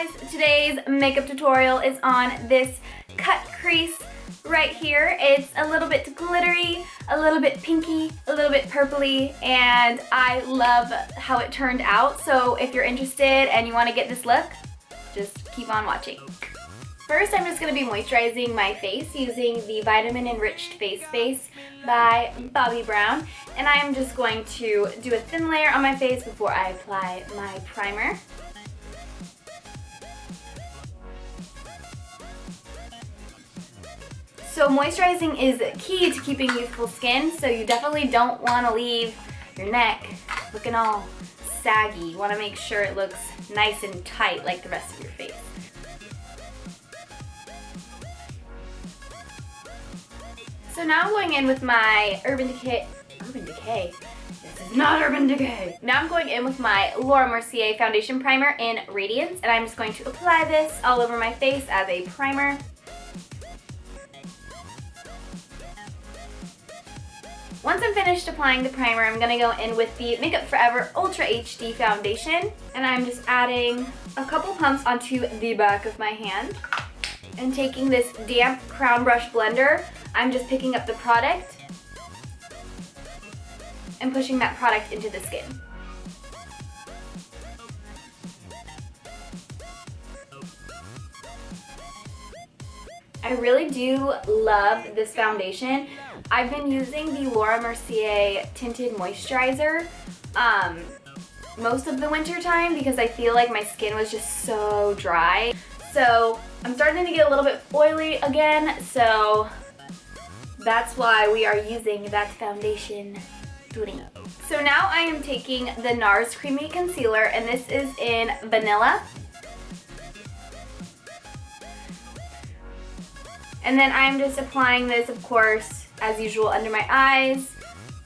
guys, today's makeup tutorial is on this cut crease right here. It's a little bit glittery, a little bit pinky, a little bit purpley, and I love how it turned out. So if you're interested and you want to get this look, just keep on watching. First, I'm just going to be moisturizing my face using the Vitamin Enriched Face Base by Bobbi Brown. And I'm just going to do a thin layer on my face before I apply my primer. So moisturizing is key to keeping youthful skin, so you definitely don't want to leave your neck looking all saggy. You want to make sure it looks nice and tight like the rest of your face. So now I'm going in with my Urban Decay. This is not Urban Decay. Now I'm going in with my Laura Mercier Foundation Primer in Radiance, and I'm just going to apply this all over my face as a primer. Once I'm finished applying the primer, I'm going to go in with the Makeup Forever Ultra HD Foundation, and I'm just adding a couple pumps onto the back of my hand. And taking this damp crown brush blender, I'm just picking up the product and pushing that product into the skin. I really do love this foundation. I've been using the Laura Mercier Tinted Moisturizer most of the winter time because I feel like my skin was just so dry. So I'm starting to get a little bit oily again, so that's why we are using that foundation. So now I am taking the Nars Creamy Concealer, and this is in Vanilla. And then I'm just applying this, of course, as usual, under my eyes,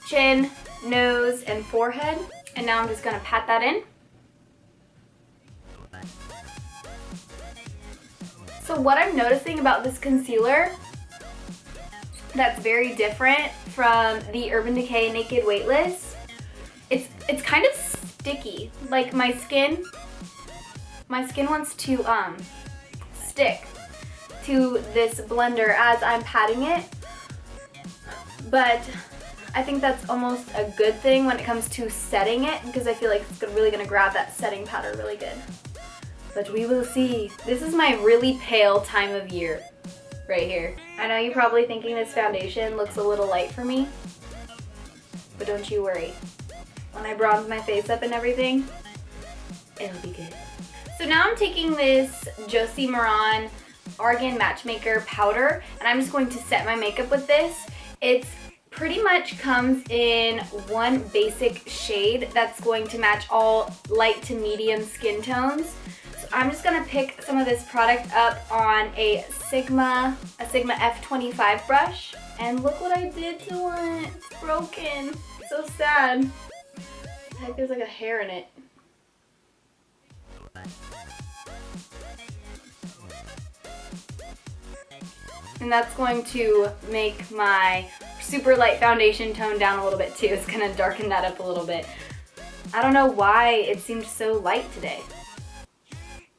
chin, nose, and forehead. And now I'm just going to pat that in. So what I'm noticing about this concealer that's very different from the Urban Decay Naked Weightless, it's kind of sticky. Like my skin wants to stick to this blender as I'm patting it, but I think that's almost a good thing when it comes to setting it, because I feel like it's really going to grab that setting powder really good. But we will see. This is my really pale time of year right here. I know you're probably thinking this foundation looks a little light for me, but don't you worry. When I bronze my face up and everything, it'll be good. So now I'm taking this Josie Maran Argan Matchmaker powder, and I'm just going to set my makeup with this. It's pretty much comes in one basic shade that's going to match all light to medium skin tones. So I'm just going to pick some of this product up on a Sigma F25 brush. And look what I did to it. It's broken. So sad. I think there's like a hair in it. And that's going to make my super light foundation tone down a little bit too. It's going to darken that up a little bit. I don't know why it seemed so light today.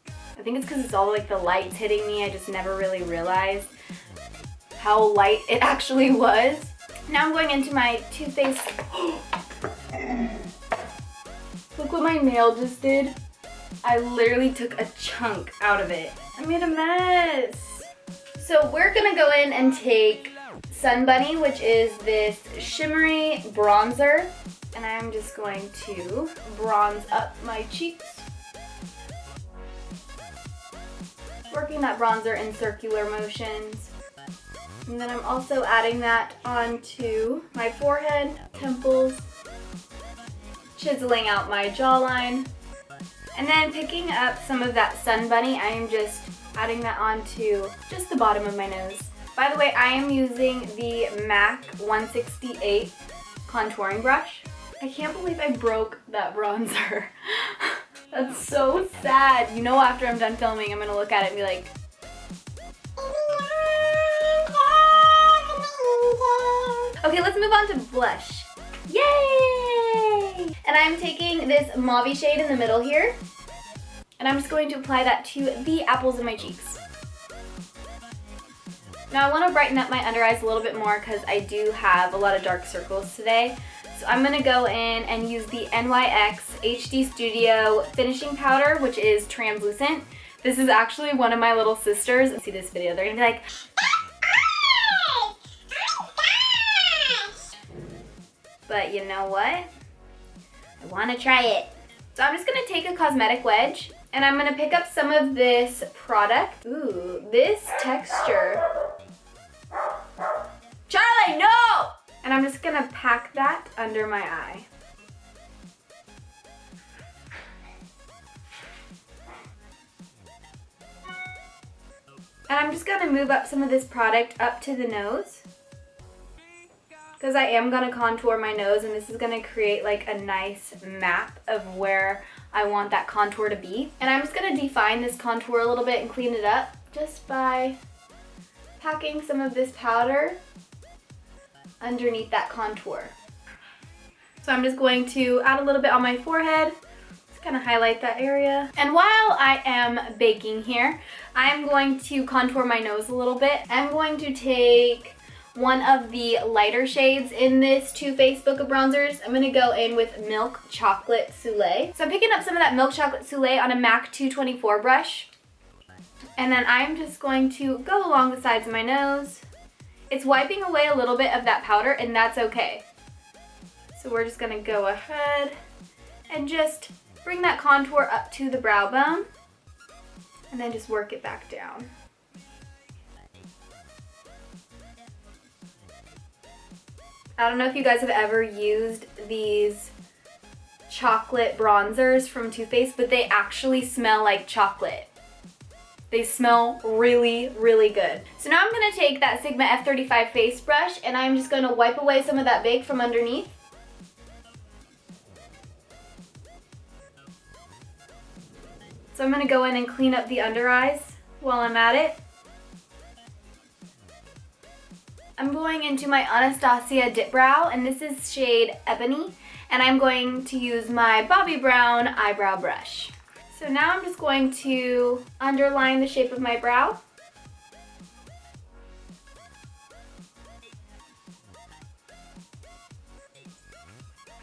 I think it's because it's all like the lights hitting me. I just never really realized how light it actually was. Now I'm going into my Too Faced. Look what my nail just did. I literally took a chunk out of it. I made a mess. So we're gonna go in and take Sun Bunny, which is this shimmery bronzer, and I'm just going to bronze up my cheeks. Working that bronzer in circular motions. And then I'm also adding that onto my forehead, temples, chiseling out my jawline. And then picking up some of that Sun Bunny, I am just adding that onto just the bottom of my nose. By the way, I am using the M.A.C 168 contouring brush. I can't believe I broke that bronzer. That's so sad. You know, after I'm done filming, I'm gonna look at it and be like, okay, let's move on to blush. Yay! And I'm taking this mauve shade in the middle here, And I'm just going to apply that to the apples of my cheeks. Now I want to brighten up my under eyes a little bit more because I do have a lot of dark circles today. So I'm going to go in and use the NYX HD Studio Finishing Powder, which is translucent. This is actually one of my little sisters. See this video, they're going to be like, but you know what? I want to try it. So I'm just going to take a cosmetic wedge and I'm going to pick up some of this product. Ooh, this texture. Charlie, no! And I'm just going to pack that under my eye. And I'm just going to move up some of this product up to the nose, because I am going to contour my nose, and this is going to create like a nice map of where I want that contour to be. And I'm just going to define this contour a little bit and clean it up just by packing some of this powder underneath that contour. So I'm just going to add a little bit on my forehead, just kind of highlight that area. And while I am baking here, I'm going to contour my nose a little bit. I'm going to take one of the lighter shades in this Too Faced book of bronzers. I'm going to go in with Milk Chocolate Soleil. So I'm picking up some of that Milk Chocolate Soleil on a MAC 224 brush. And then I'm just going to go along the sides of my nose. It's wiping away a little bit of that powder, and that's okay. So we're just going to go ahead and just bring that contour up to the brow bone and then just work it back down. I don't know if you guys have ever used these chocolate bronzers from Too Faced, but they actually smell like chocolate. They smell really, really good. So now I'm going to take that Sigma F35 face brush and I'm just going to wipe away some of that bake from underneath. So I'm going to go in and clean up the under eyes while I'm at it. I'm going into my Anastasia Dip Brow, and this is shade Ebony, and I'm going to use my Bobbi Brown eyebrow brush. So now I'm just going to underline the shape of my brow.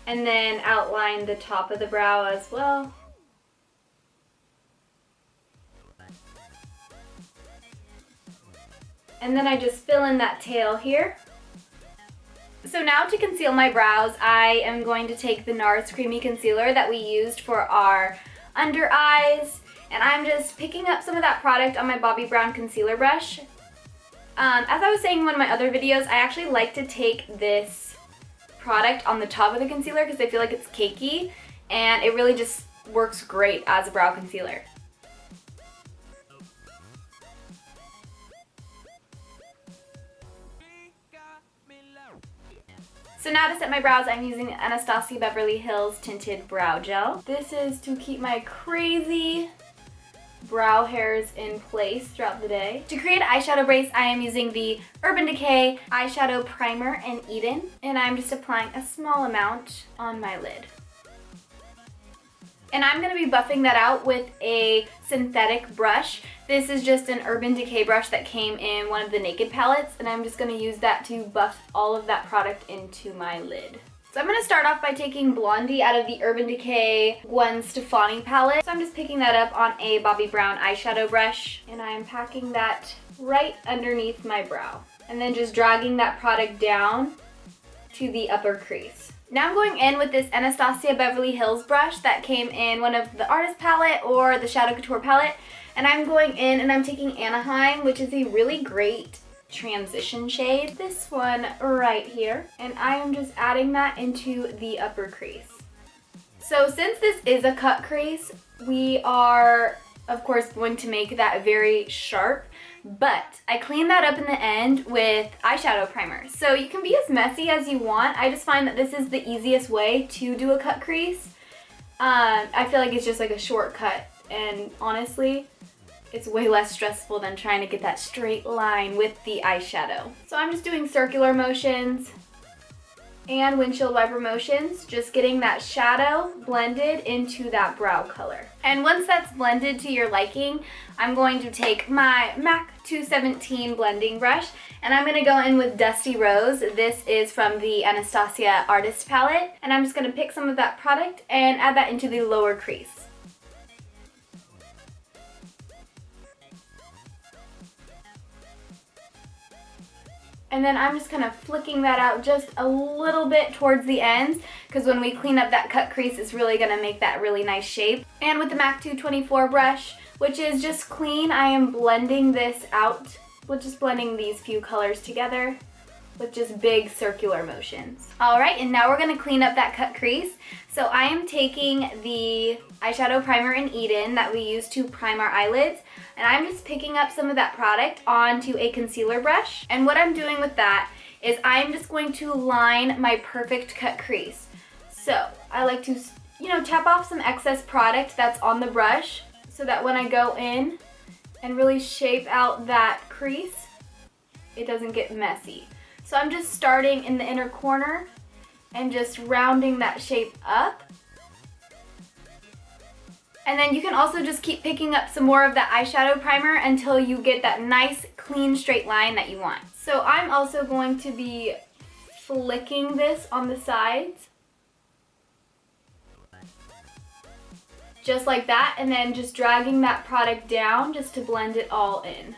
And then outline the top of the brow as well. And then I just fill in that tail here. So now to conceal my brows, I am going to take the Nars Creamy Concealer that we used for our under eyes, and I'm just picking up some of that product on my Bobbi Brown concealer brush. As I was saying in one of my other videos, I actually like to take this product on the top of the concealer because I feel like it's cakey, and it really just works great as a brow concealer. So now to set my brows, I'm using Anastasia Beverly Hills Tinted Brow Gel. This is to keep my crazy brow hairs in place throughout the day. To create an eyeshadow base, I am using the Urban Decay Eyeshadow Primer in Eden, and I'm just applying a small amount on my lid. And I'm going to be buffing that out with a synthetic brush. This is just an Urban Decay brush that came in one of the Naked palettes, and I'm just going to use that to buff all of that product into my lid. So I'm going to start off by taking Blondie out of the Urban Decay Gwen Stafani palette. So I'm just picking that up on a Bobbi Brown eyeshadow brush, and I'm packing that right underneath my brow. And then just dragging that product down to the upper crease. Now I'm going in with this Anastasia Beverly Hills brush that came in one of the Artist palette or the Shadow Couture palette. And I'm going in and I'm taking Anaheim, which is a really great transition shade. This one right here. And I am just adding that into the upper crease. So since this is a cut crease, we are, of course, going to make that very sharp. But I clean that up in the end with eyeshadow primer. So you can be as messy as you want. I just find that this is the easiest way to do a cut crease. I feel like it's just like a shortcut, and honestly, it's way less stressful than trying to get that straight line with the eyeshadow. So I'm just doing circular motions and windshield wiper motions, just getting that shadow blended into that brow color. And once that's blended to your liking, I'm going to take my MAC 217 blending brush, and I'm gonna go in with Dusty Rose. This is from the Anastasia Artist Palette, and I'm just gonna pick some of that product and add that into the lower crease. And then I'm just kind of flicking that out just a little bit towards the ends, because when we clean up that cut crease, it's really going to make that really nice shape. And with the MAC 224 brush, which is just clean, I am blending this out. We're just blending these few colors together with just big circular motions. Alright, and now we're going to clean up that cut crease. So I am taking the eyeshadow primer in Eden that we use to prime our eyelids, and I'm just picking up some of that product onto a concealer brush. And what I'm doing with that is I'm just going to line my perfect cut crease. So I like to, tap off some excess product that's on the brush so that when I go in and really shape out that crease, it doesn't get messy. So I'm just starting in the inner corner and just rounding that shape up. And then you can also just keep picking up some more of that eyeshadow primer until you get that nice, clean, straight line that you want. So I'm also going to be flicking this on the sides. Just like that, and then just dragging that product down just to blend it all in.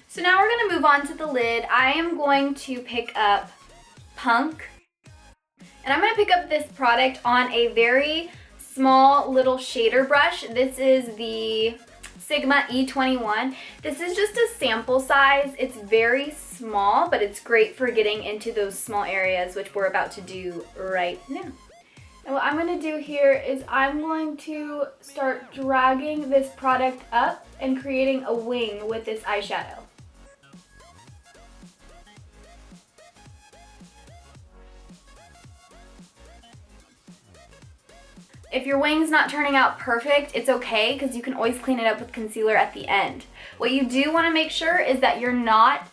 So now we're going to move on to the lid. I am going to pick up Punk. And I'm going to pick up this product on a very small little shader brush. This is the Sigma E21. This is just a sample size. It's very small, but it's great for getting into those small areas, which we're about to do right now. And what I'm going to do here is I'm going to start dragging this product up and creating a wing with this eyeshadow. If your wing's not turning out perfect, it's okay, because you can always clean it up with concealer at the end. What you do want to make sure is that you're not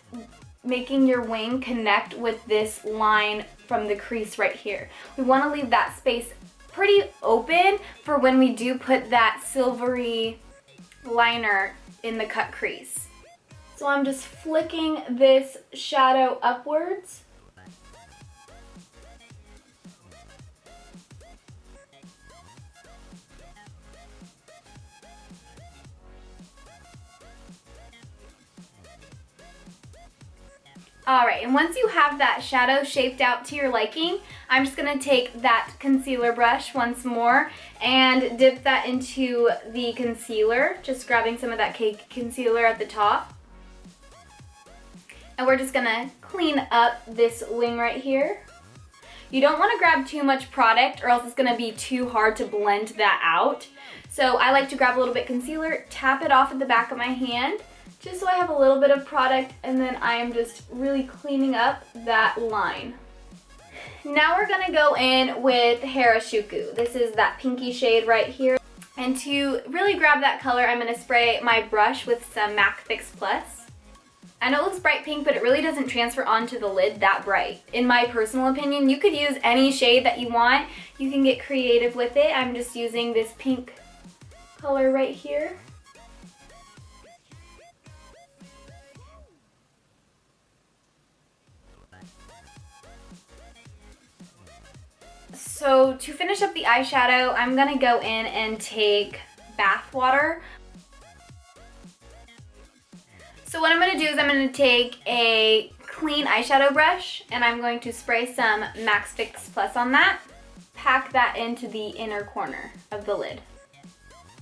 making your wing connect with this line from the crease right here. We want to leave that space pretty open for when we do put that silvery liner in the cut crease. So I'm just flicking this shadow upwards. Alright, and once you have that shadow shaped out to your liking, I'm just going to take that concealer brush once more and dip that into the concealer, just grabbing some of that cake concealer at the top. And we're just going to clean up this wing right here. You don't want to grab too much product or else it's going to be too hard to blend that out. So I like to grab a little bit concealer, tap it off at the back of my hand, just so I have a little bit of product, and then I am just really cleaning up that line. Now we're going to go in with Harashuku. This is that pinky shade right here. And to really grab that color, I'm going to spray my brush with some M.A.C Fix Plus. I know it looks bright pink, but it really doesn't transfer onto the lid that bright. In my personal opinion, you could use any shade that you want. You can get creative with it. I'm just using this pink color right here. So to finish up the eyeshadow, I'm going to go in and take bath water. So what I'm going to do is I'm going to take a clean eyeshadow brush and I'm going to spray some M.A.C Fix Plus on that. Pack that into the inner corner of the lid.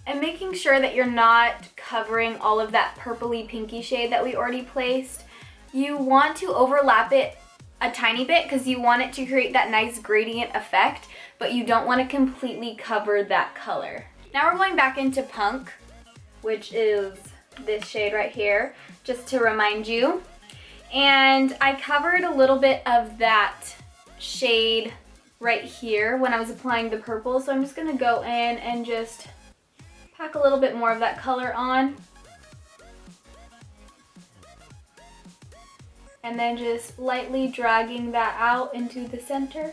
And making sure that you're not covering all of that purpley pinky shade that we already placed. You want to overlap it a tiny bit because you want it to create that nice gradient effect, but you don't want to completely cover that color. Now we're going back into Punk, which is this shade right here, just to remind you. And I covered a little bit of that shade right here when I was applying the purple, so I'm just going to go in and just pack a little bit more of that color on. And then just lightly dragging that out into the center.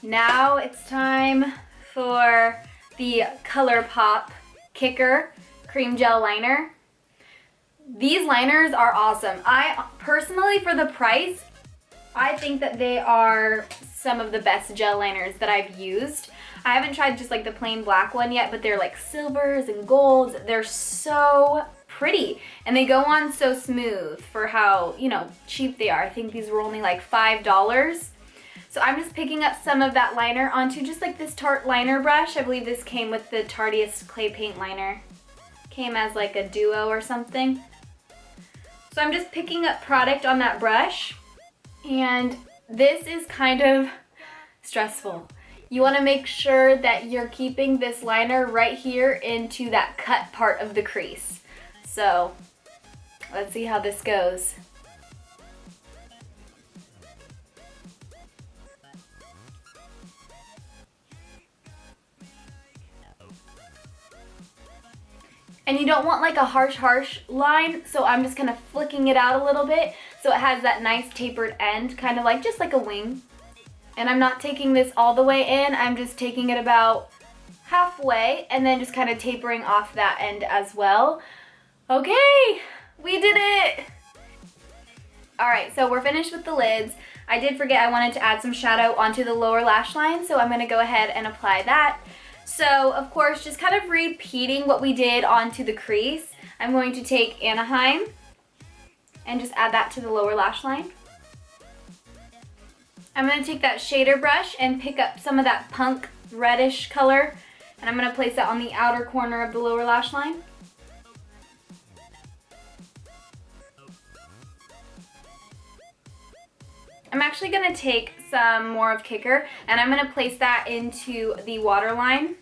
Now it's time for the ColourPop Kicker Cream Gel Liner. These liners are awesome. I personally, for the price, I think that they are some of the best gel liners that I've used. I haven't tried just like the plain black one yet, but they're like silvers and golds. They're so pretty and they go on so smooth for how, you know, cheap they are. I think these were only like $5. So I'm just picking up some of that liner onto just like this Tarte liner brush. I believe this came with the Tarteist clay paint liner. Came as like a duo or something. So I'm just picking up product on that brush, and this is kind of stressful. You want to make sure that you're keeping this liner right here into that cut part of the crease. So let's see how this goes. And you don't want like a harsh line, so I'm just kind of flicking it out a little bit so it has that nice tapered end, kind of like just like a wing. And I'm not taking this all the way in, I'm just taking it about halfway and then just kind of tapering off that end as well. Okay, we did it! Alright, so we're finished with the lids. I did forget I wanted to add some shadow onto the lower lash line, so I'm going to go ahead and apply that. So, of course, just kind of repeating what we did onto the crease. I'm going to take Anaheim and just add that to the lower lash line. I'm going to take that shader brush and pick up some of that punk reddish color, and I'm going to place that on the outer corner of the lower lash line. I'm actually going to take some more of Kicker and I'm going to place that into the waterline.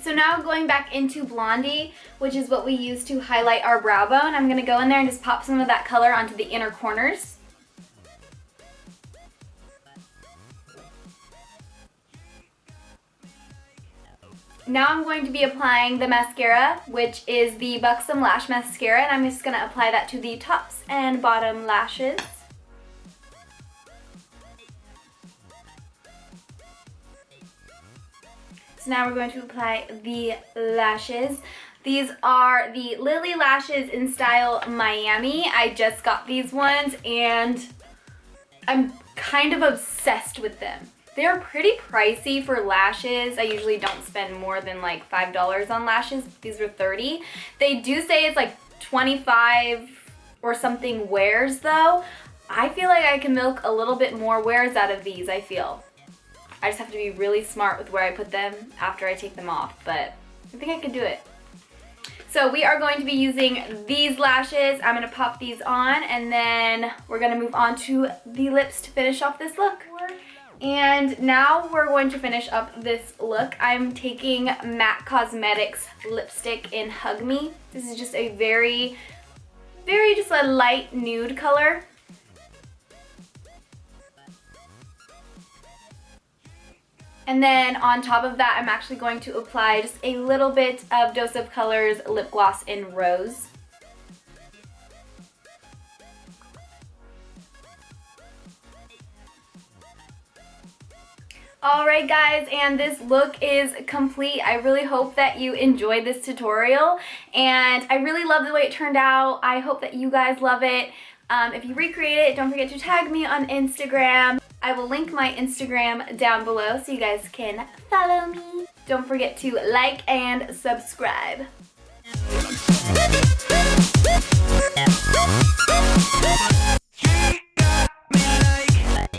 So now going back into Blondie, which is what we use to highlight our brow bone, I'm going to go in there and just pop some of that color onto the inner corners. Now I'm going to be applying the mascara, which is the Buxom Lash Mascara, and I'm just going to apply that to the tops and bottom lashes. So now we're going to apply the lashes. These are the Lilly lashes in style Miami. I just got these ones and I'm kind of obsessed with them. They're pretty pricey for lashes. I usually don't spend more than like $5 on lashes. These were $30. They do say it's like 25 or something wears though. I feel like I can milk a little bit more wears out of these, I feel. I just have to be really smart with where I put them after I take them off, but I think I could do it. So we are going to be using these lashes. I'm going to pop these on and then we're going to move on to the lips to finish off this look. And now we're going to finish up this look. I'm taking MAC Cosmetics lipstick in Hug Me. This is just a very just a light nude color. And then on top of that, I'm actually going to apply just a little bit of Dose of Colors lip gloss in Rose. Alright guys, and this look is complete. I really hope that you enjoyed this tutorial, and I really love the way it turned out. I hope that you guys love it. If you recreate it, don't forget to tag me on Instagram. I will link my Instagram down below so you guys can follow me. Don't forget to like and subscribe.